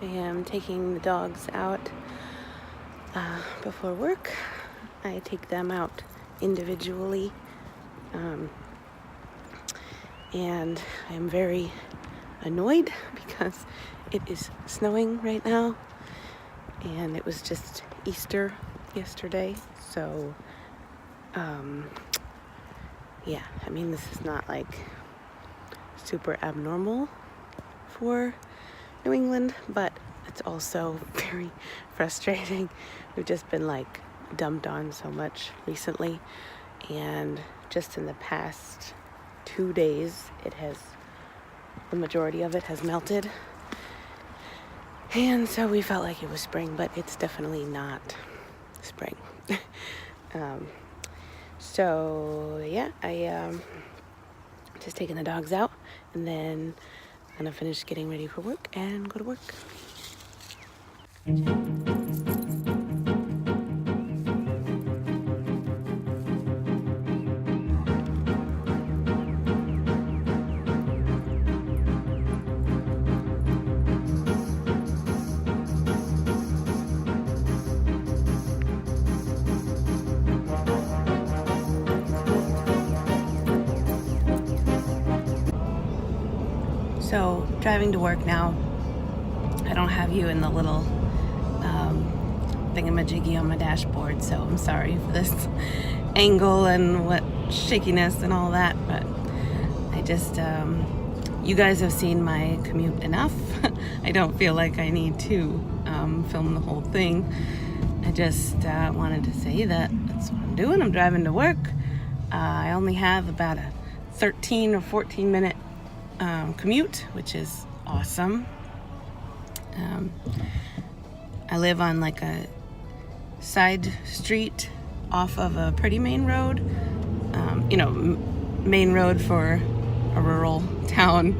I am taking the dogs out before work. I take them out individually, and I'm very annoyed because it is snowing right now, and it was just Easter yesterday, so yeah, I mean, this is not like super abnormal for New England, but it's also very frustrating. We've just been like dumped on so much recently, and just in the past 2 days the majority of it has melted, and so we felt like it was spring, but it's definitely not spring. So yeah, I just taking the dogs out, and then I'm gonna finish getting ready for work and go to work. So driving to work now. I don't have you in the little thingamajiggy on my dashboard, so I'm sorry for this angle and what shakiness and all that, but I just you guys have seen my commute enough. I don't feel like I need to film the whole thing. I just wanted to say that that's what I'm doing. I'm driving to work. I only have about a 13 or 14 minute commute, which is awesome. I live on like a side street off of a pretty main road. Main road for a rural town.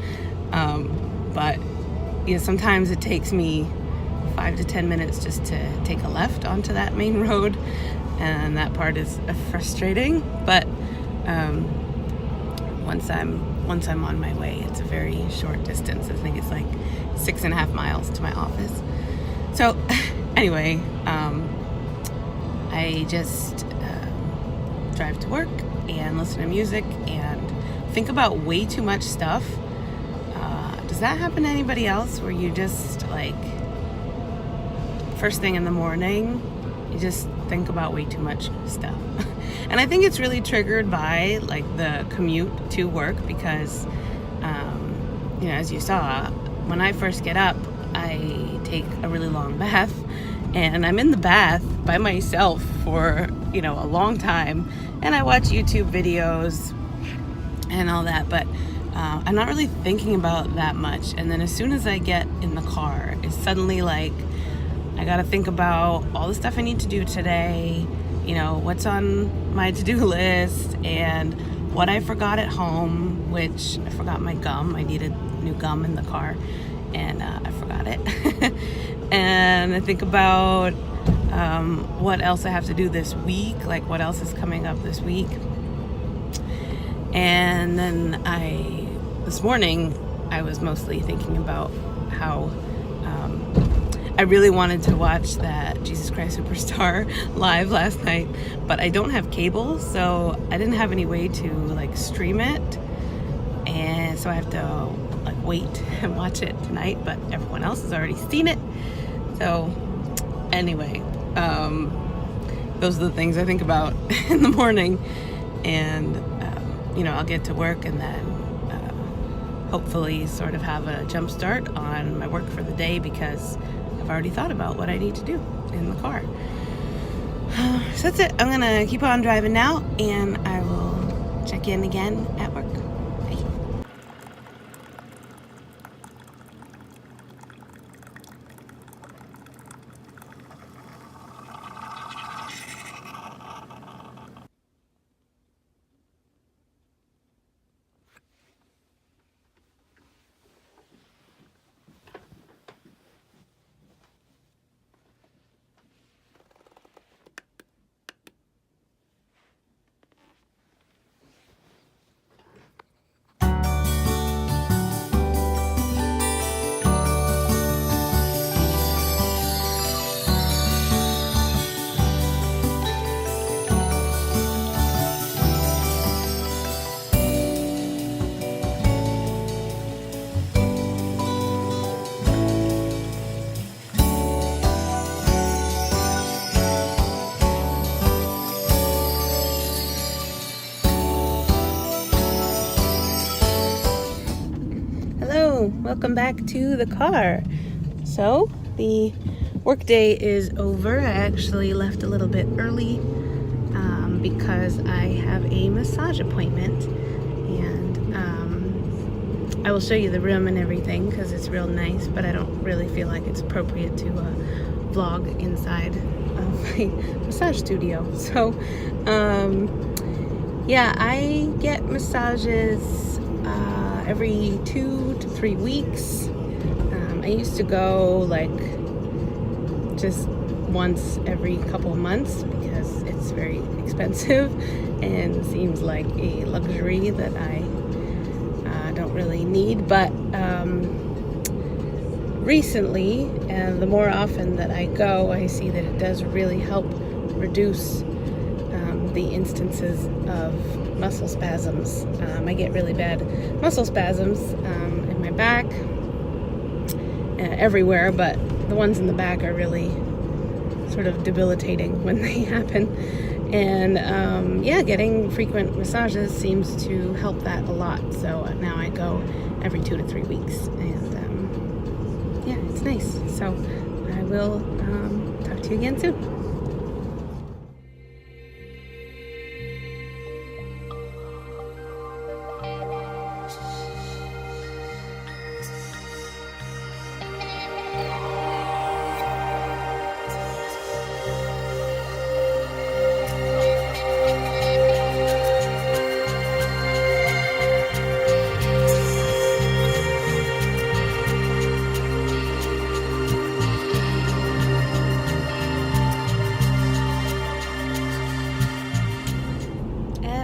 But sometimes it takes me 5 to 10 minutes just to take a left onto that main road, and that part is frustrating. But once I'm on my way, it's a very short distance. I think it's like 6.5 miles to my office. So anyway, I just drive to work and listen to music and think about way too much stuff. Does that happen to anybody else, where you just like first thing in the morning you just think about way too much stuff? And I think it's really triggered by like the commute to work, because as you saw, when I first get up, I take a really long bath, and I'm in the bath by myself for a long time, and I watch YouTube videos and all that, but I'm not really thinking about that much. And then as soon as I get in the car, it's suddenly like I gotta think about all the stuff I need to do today, what's on my to-do list, and what I forgot at home, which I forgot my gum. I needed new gum in the car, and I forgot it. And I think about what else I have to do this week, like what else is coming up this week. And then this morning, I was mostly thinking about how I really wanted to watch that Jesus Christ Superstar live last night, but I don't have cable, so I didn't have any way to like stream it, and so I have to like wait and watch it tonight, but everyone else has already seen it. So anyway, those are the things I think about in the morning, and I'll get to work and then hopefully sort of have a jump start on my work for the day, because I've already thought about what I need to do in the car. So that's it. I'm gonna keep on driving now, and I will check in again at work. Bye. welcome back to the car. So the workday is over. I actually left a little bit early because I have a massage appointment, and I will show you the room and everything because it's real nice, but I don't really feel like it's appropriate to vlog inside of a massage studio. So yeah, I get massages every 2 to 3 weeks. I used to go like just once every couple of months because it's very expensive and seems like a luxury that I don't really need. But recently, the more often that I go, I see that it does really help reduce the instances of muscle spasms. I get really bad muscle spasms in my back, everywhere, but the ones in the back are really sort of debilitating when they happen. And yeah, getting frequent massages seems to help that a lot. So now I go every 2 to 3 weeks, and yeah, it's nice. So I will talk to you again soon.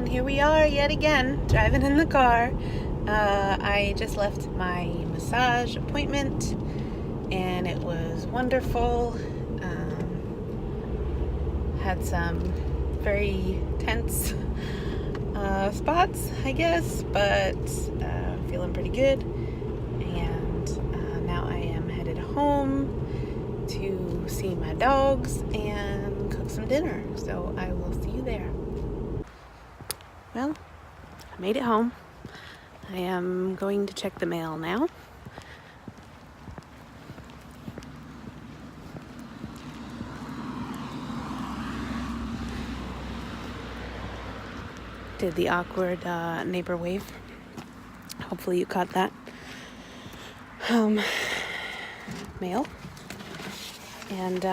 Here we are yet again, driving in the car. I just left my massage appointment and it was wonderful. Had some very tense spots, I guess, but feeling pretty good. And now I am headed home to see my dogs and cook some dinner. So I will see you there. Well, I made it home. I am going to check the mail now. Did the awkward neighbor wave. Hopefully you caught that. Mail. And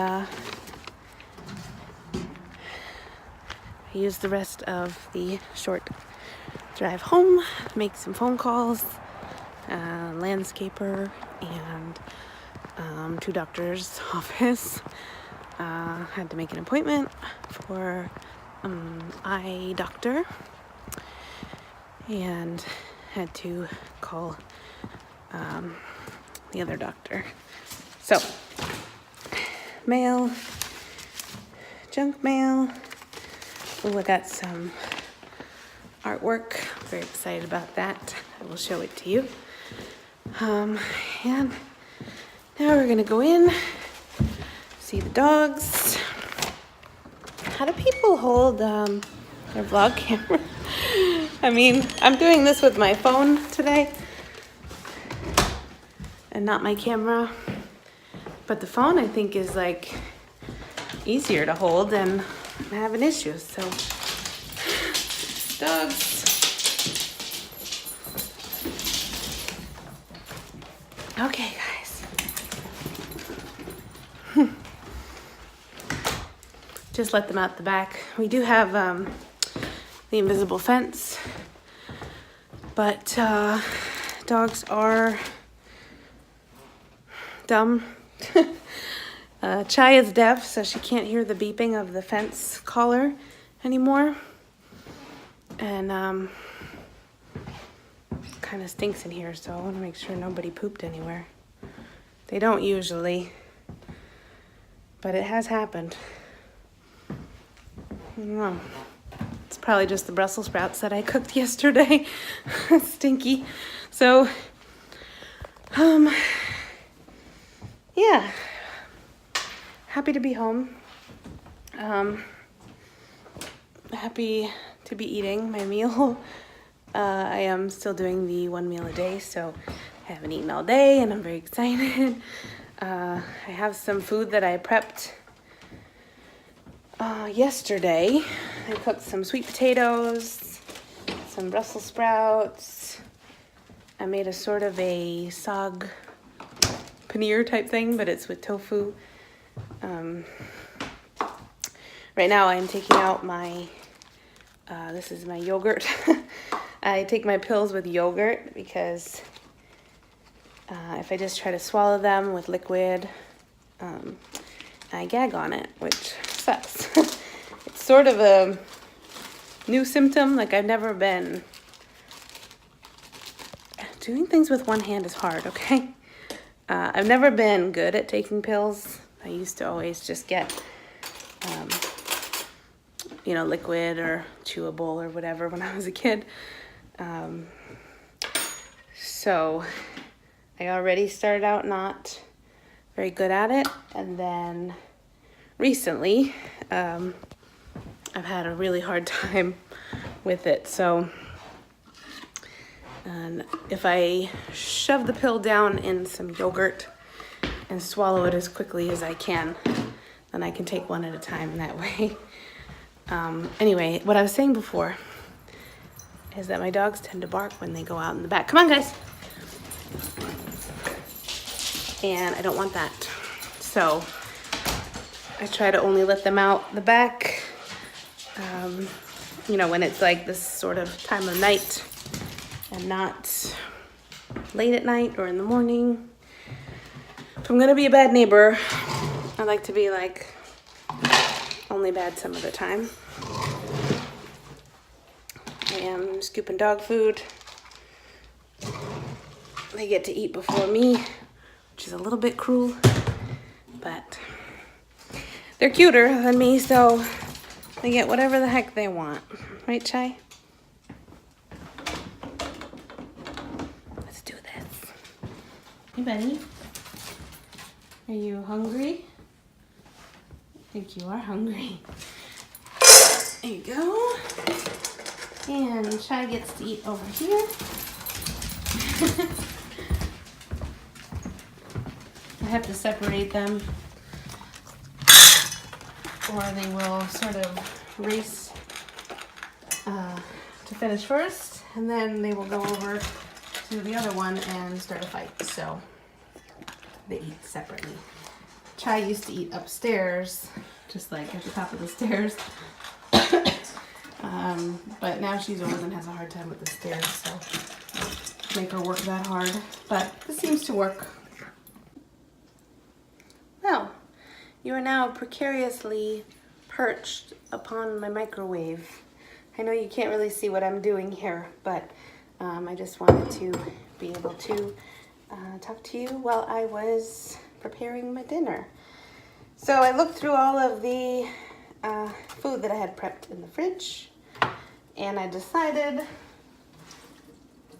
I used the rest of the short drive home, make some phone calls, landscaper, and to doctor's office. Had to make an appointment for eye doctor, and had to call the other doctor. So, mail, junk mail. Oh, I got some artwork. Very excited about that. I will show it to you. And now we're gonna go in, see the dogs. How do people hold their vlog camera? I mean, I'm doing this with my phone today and not my camera. But the phone, I think, is like easier to hold, and I'm having issues. So, dogs. Okay, guys. Just let them out the back. We do have the invisible fence, but dogs are dumb. Chai is deaf, so she can't hear the beeping of the fence collar anymore. And kind of stinks in here, so I want to make sure nobody pooped anywhere. They don't usually, but it has happened. I don't know. It's probably just the Brussels sprouts that I cooked yesterday. Stinky. So, yeah. Happy to be home. Happy to be eating my meal. I am still doing the 1 meal a day, so I haven't eaten all day and I'm very excited. I have some food that I prepped yesterday. I cooked some sweet potatoes, some Brussels sprouts. I made a sort of a sag paneer type thing, but it's with tofu. Right now I'm taking out my, this is my yogurt. I take my pills with yogurt because if I just try to swallow them with liquid, I gag on it, which sucks. It's sort of a new symptom. Like, I've never been... Doing things with one hand is hard, okay? I've never been good at taking pills. I used to always just get, liquid or chewable or whatever when I was a kid. So I already started out not very good at it. And then recently, I've had a really hard time with it. So if I shove the pill down in some yogurt and swallow it as quickly as I can, then I can take one at a time that way. Anyway, what I was saying before is that my dogs tend to bark when they go out in the back. Come on, guys. And I don't want that. So I try to only let them out the back, when it's like this sort of time of night and not late at night or in the morning. If I'm gonna be a bad neighbor, I like to be like only bad some of the time. I am scooping dog food. They get to eat before me, which is a little bit cruel, but they're cuter than me, so they get whatever the heck they want. Right, Chai? Let's do this. Hey, buddy. Are you hungry? I think you are hungry. There you go. And Chai gets to eat over here. I have to separate them, or they will sort of race to finish first, and then they will go over to the other one and start a fight. So they eat separately. Chai used to eat upstairs, just like at the top of the stairs. But now she's old and has a hard time with the stairs, so make her work that hard. But this seems to work. Well, you are now precariously perched upon my microwave. I know you can't really see what I'm doing here, but I just wanted to be able to talk to you while I was preparing my dinner. So I looked through all of the food that I had prepped in the fridge, and I decided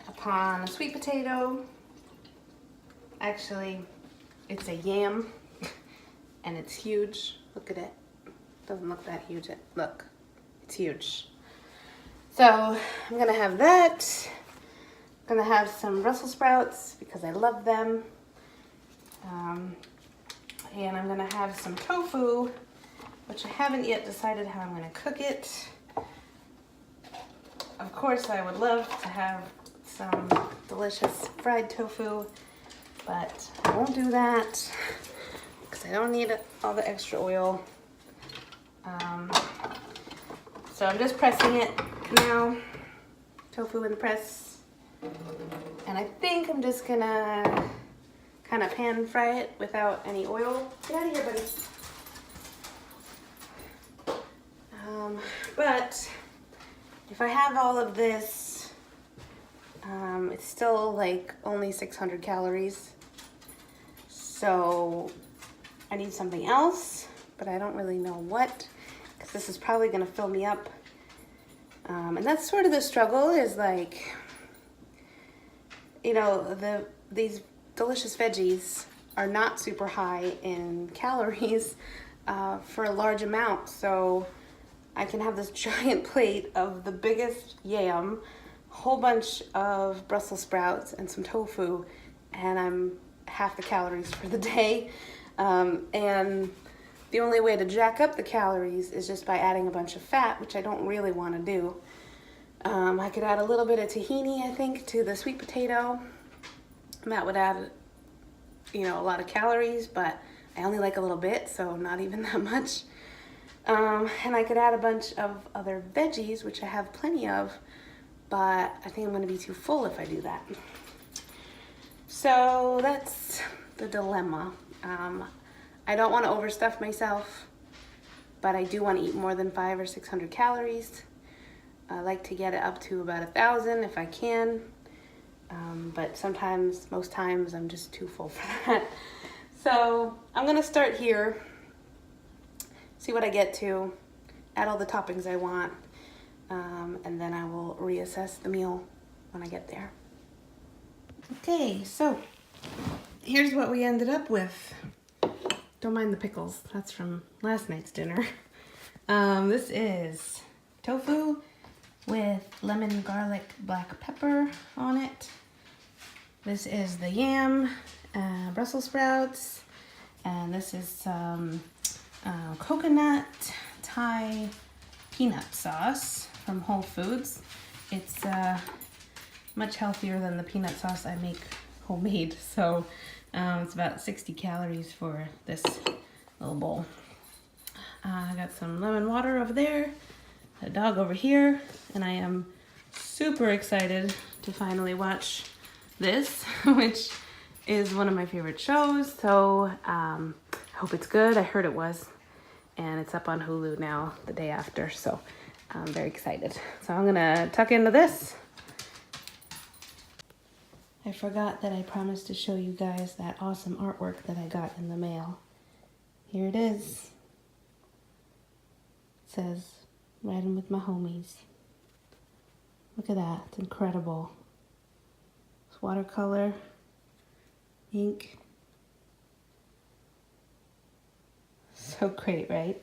upon a sweet potato. Actually, it's a yam, and it's huge. Look at it. Doesn't look that huge. Look, it's huge. So I'm gonna have that. I'm gonna have some Brussels sprouts because I love them. And I'm gonna have some tofu, which I haven't yet decided how I'm gonna cook it. Of course, I would love to have some delicious fried tofu, but I won't do that because I don't need all the extra oil. So I'm just pressing it now, tofu in the press. And I think I'm just gonna kind of pan fry it without any oil. Get out of here, buddy. But if I have all of this, it's still like only 600 calories. So I need something else, but I don't really know what, because this is probably gonna fill me up. And that's sort of the struggle, is like, these delicious veggies are not super high in calories for a large amount. So I can have this giant plate of the biggest yam, a whole bunch of Brussels sprouts, and some tofu, and I'm half the calories for the day. And the only way to jack up the calories is just by adding a bunch of fat, which I don't really want to do. I could add a little bit of tahini, I think, to the sweet potato. And that would add, a lot of calories, but I only like a little bit, so not even that much. And I could add a bunch of other veggies, which I have plenty of, but I think I'm going to be too full if I do that. So that's the dilemma. I don't want to overstuff myself, but I do want to eat more than 500 or 600 calories. I like to get it up to about 1,000 if I can, but most times I'm just too full for that. So I'm gonna start here, see what I get to, add all the toppings I want, and then I will reassess the meal when I get there. Okay, so here's what we ended up with. Don't mind the pickles, that's from last night's dinner. This is tofu with lemon, garlic, black pepper on it. This is the yam, Brussels sprouts, and this is some coconut Thai peanut sauce from Whole Foods. It's much healthier than the peanut sauce I make homemade, so it's about 60 calories for this little bowl. I got some lemon water over there, a dog over here, and I am super excited to finally watch this, which is one of my favorite shows, so I hope it's good. I heard it was, and it's up on Hulu now the day after, so I'm very excited. So I'm gonna tuck into this. I forgot that I promised to show you guys that awesome artwork that I got in the mail. Here it is. It says, "Riding with my homies." Look at that, it's incredible. It's watercolor, ink. So great, right?